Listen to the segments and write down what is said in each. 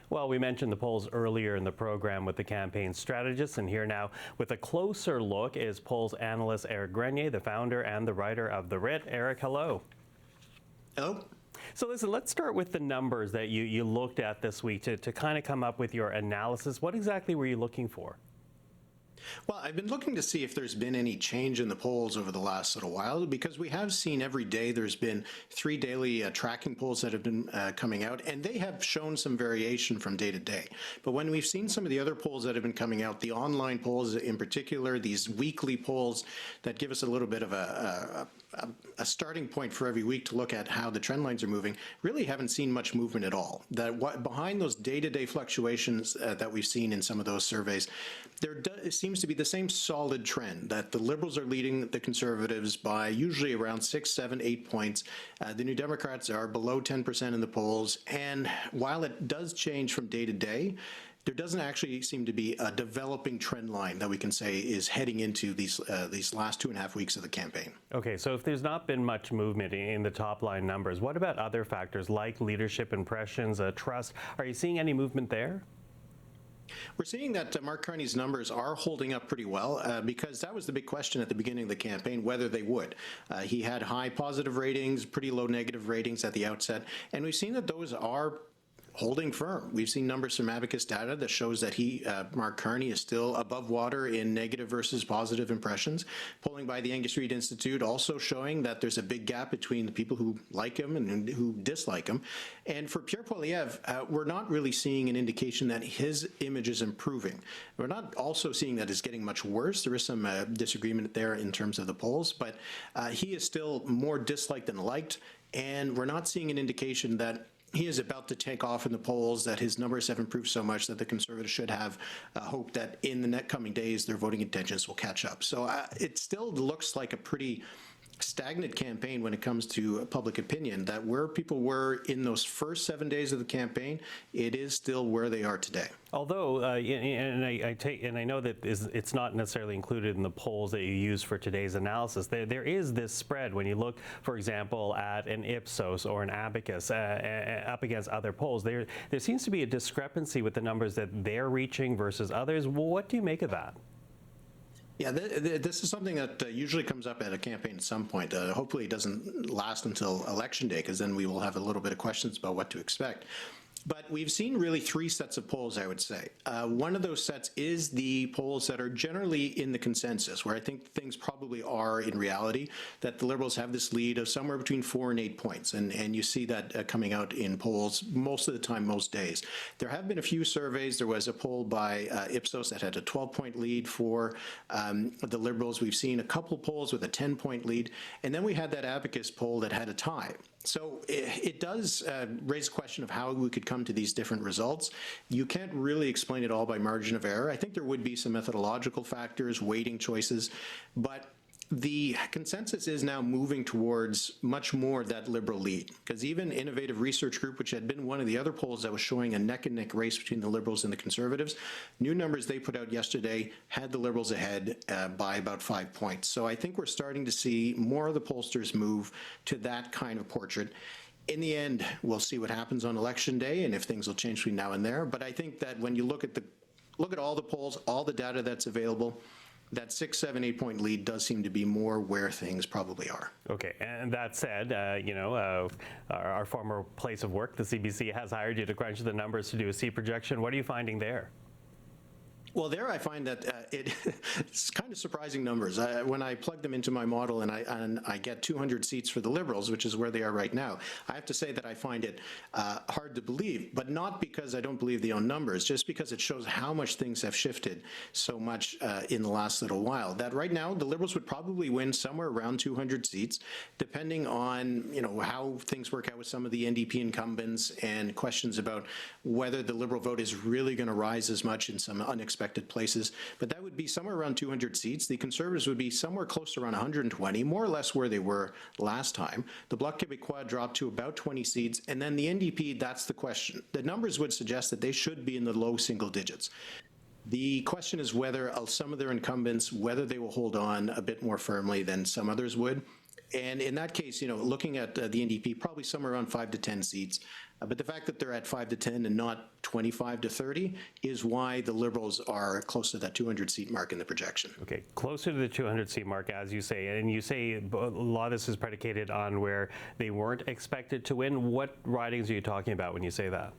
Well, we mentioned the polls earlier in the program with the campaign strategist, and here now with a closer look is polls analyst Eric Grenier, the founder and the writer of the Writ. Eric, hello. Hello. So listen, let's start with the numbers that you looked at this week to kind of come up with your analysis. What exactly were you looking for? Well, I've been looking to see if there's been any change in the polls over the last little while, because we have seen every day there's been 3 daily tracking polls that have been coming out, and they have shown some variation from day to day. But when we've seen some of the other polls that have been coming out, the online polls in particular, these weekly polls that give us a little bit of a starting point for every week to look at how the trend lines are moving, really haven't seen much movement at all. Behind those day-to-day fluctuations that we've seen in some of those surveys, there seems to be the same solid trend that the Liberals are leading the Conservatives by usually around 6, 7, 8 points. The New Democrats are below 10% in the polls, and while it does change from day to day, there doesn't actually seem to be a developing trend line that we can say is heading into these last 2.5 weeks of the campaign. Okay, so if there's not been much movement in the top line numbers, what about other factors like leadership impressions, trust? Are you seeing any movement there? We're seeing that Mark Carney's numbers are holding up pretty well because that was the big question at the beginning of the campaign, whether they would. He had high positive ratings, pretty low negative ratings at the outset, and we've seen that those are holding firm. We've seen numbers from Abacus data that shows that Mark Carney is still above water in negative versus positive impressions. Polling by the Angus Reid Institute also showing that there's a big gap between the people who like him and who dislike him. And for Pierre Poilievre, we're not really seeing an indication that his image is improving. We're not also seeing that it's getting much worse. There is some disagreement there in terms of the polls, but he is still more disliked than liked. And we're not seeing an indication that he is about to take off in the polls, that his numbers have improved so much that the Conservatives should have hope that in the next coming days their voting intentions will catch up. So it still looks like a pretty stagnant campaign when it comes to public opinion, that where people were in those first 7 days of the campaign, it is still where they are today. Although, and I know that it's not necessarily included in the polls that you use for today's analysis. There is this spread when you look, for example, at an Ipsos or an Abacus up against other polls. There seems to be a discrepancy with the numbers that they're reaching versus others. What do you make of that? Yeah, this is something that usually comes up at a campaign at some point. Hopefully it doesn't last until Election Day, because then we will have a little bit of questions about what to expect. But we've seen really 3 sets of polls, I would say. One of those sets is the polls that are generally in the consensus, where I think things probably are in reality, that the Liberals have this lead of somewhere between 4 and 8 points. And you see that coming out in polls most of the time, most days. There have been a few surveys. There was a poll by Ipsos that had a 12-point lead for the Liberals. We've seen a couple polls with a 10-point lead. And then we had that Abacus poll that had a tie. So it does raise a question of how we could come to these different results. You can't really explain it all by margin of error. I think there would be some methodological factors, weighting choices, but the consensus is now moving towards much more that Liberal lead, because even Innovative Research Group, which had been one of the other polls that was showing a neck-and-neck race between the Liberals and the Conservatives, new numbers they put out yesterday had the Liberals ahead by about 5 points. So I think we're starting to see more of the pollsters move to that kind of portrait. In the end, we'll see what happens on Election Day and if things will change between now and there. But I think that when you look at all the polls, all the data that's available, that 6, 7, 8 point lead does seem to be more where things probably are. Okay, and that said, our former place of work, the CBC, has hired you to crunch the numbers to do a seat projection. What are you finding there? Well, there I find that it's kind of surprising numbers. When I plug them into my model and I get 200 seats for the Liberals, which is where they are right now, I have to say that I find it hard to believe, but not because I don't believe the own numbers, just because it shows how much things have shifted so much in the last little while. That right now the Liberals would probably win somewhere around 200 seats, depending on how things work out with some of the NDP incumbents and questions about whether the Liberal vote is really going to rise as much in some unexpected places, but that would be somewhere around 200 seats. The Conservatives would be somewhere close to around 120, more or less where they were last time. The Bloc Québécois dropped to about 20 seats, and then the NDP, that's the question. The numbers would suggest that they should be in the low single digits. The question is whether some of their incumbents, whether they will hold on a bit more firmly than some others would. And in that case, looking at the NDP, probably somewhere around 5 to 10 seats. But the fact that they're at 5 to 10 and not 25 to 30 is why the Liberals are close to that 200-seat mark in the projection. Okay, closer to the 200-seat mark, as you say. And you say a lot of this is predicated on where they weren't expected to win. What ridings are you talking about when you say that?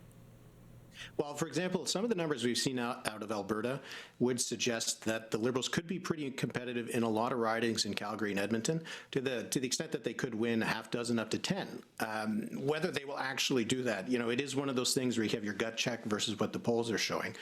Well, for example, some of the numbers we've seen out of Alberta would suggest that the Liberals could be pretty competitive in a lot of ridings in Calgary and Edmonton, to the extent that they could win a half dozen up to 10. Whether they will actually do that, it is one of those things where you have your gut check versus what the polls are showing.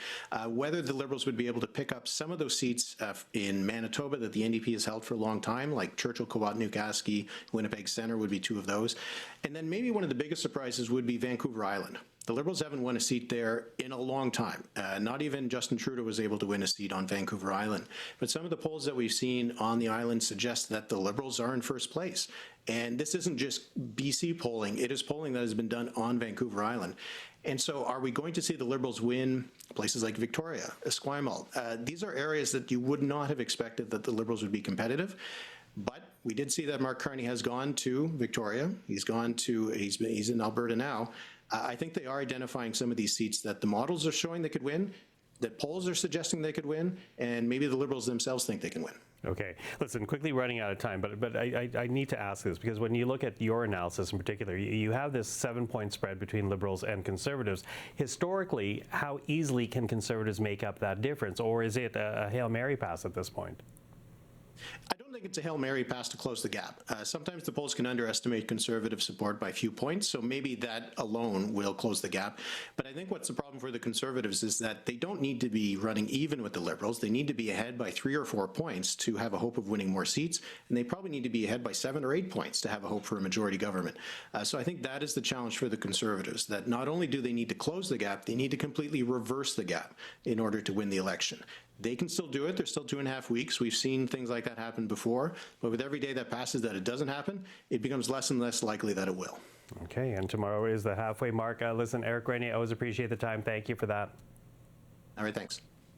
Whether the Liberals would be able to pick up some of those seats in Manitoba that the NDP has held for a long time, like Churchill, Kawat-Newcastle, Winnipeg Centre would be two of those. And then maybe one of the biggest surprises would be Vancouver Island. The Liberals haven't won a seat there in a long time. Not even Justin Trudeau was able to win a seat on Vancouver Island. But some of the polls that we've seen on the island suggest that the Liberals are in first place. And this isn't just BC polling. It is polling that has been done on Vancouver Island. And so are we going to see the Liberals win places like Victoria, Esquimalt? These are areas that you would not have expected that the Liberals would be competitive. But we did see that Mark Carney has gone to Victoria. He's in Alberta now. I think they are identifying some of these seats that the models are showing they could win, that polls are suggesting they could win, and maybe the Liberals themselves think they can win. Okay, listen, quickly running out of time, but I need to ask this, because when you look at your analysis in particular, you have this 7-point spread between Liberals and Conservatives. Historically, how easily can Conservatives make up that difference, or is it a Hail Mary pass at this point? I don't think it's a Hail Mary pass to close the gap. Sometimes the polls can underestimate Conservative support by a few points, so maybe that alone will close the gap. But I think what's the problem for the Conservatives is that they don't need to be running even with the Liberals. They need to be ahead by 3 or 4 points to have a hope of winning more seats, and they probably need to be ahead by 7 or 8 points to have a hope for a majority government. So I think that is the challenge for the Conservatives, that not only do they need to close the gap, they need to completely reverse the gap in order to win the election. They can still do it. There's still 2.5 weeks. We've seen things like that happen before. But with every day that passes that it doesn't happen, it becomes less and less likely that it will. Okay, and tomorrow is the halfway mark. Listen, Eric Grenier, I always appreciate the time. Thank you for that. All right, thanks.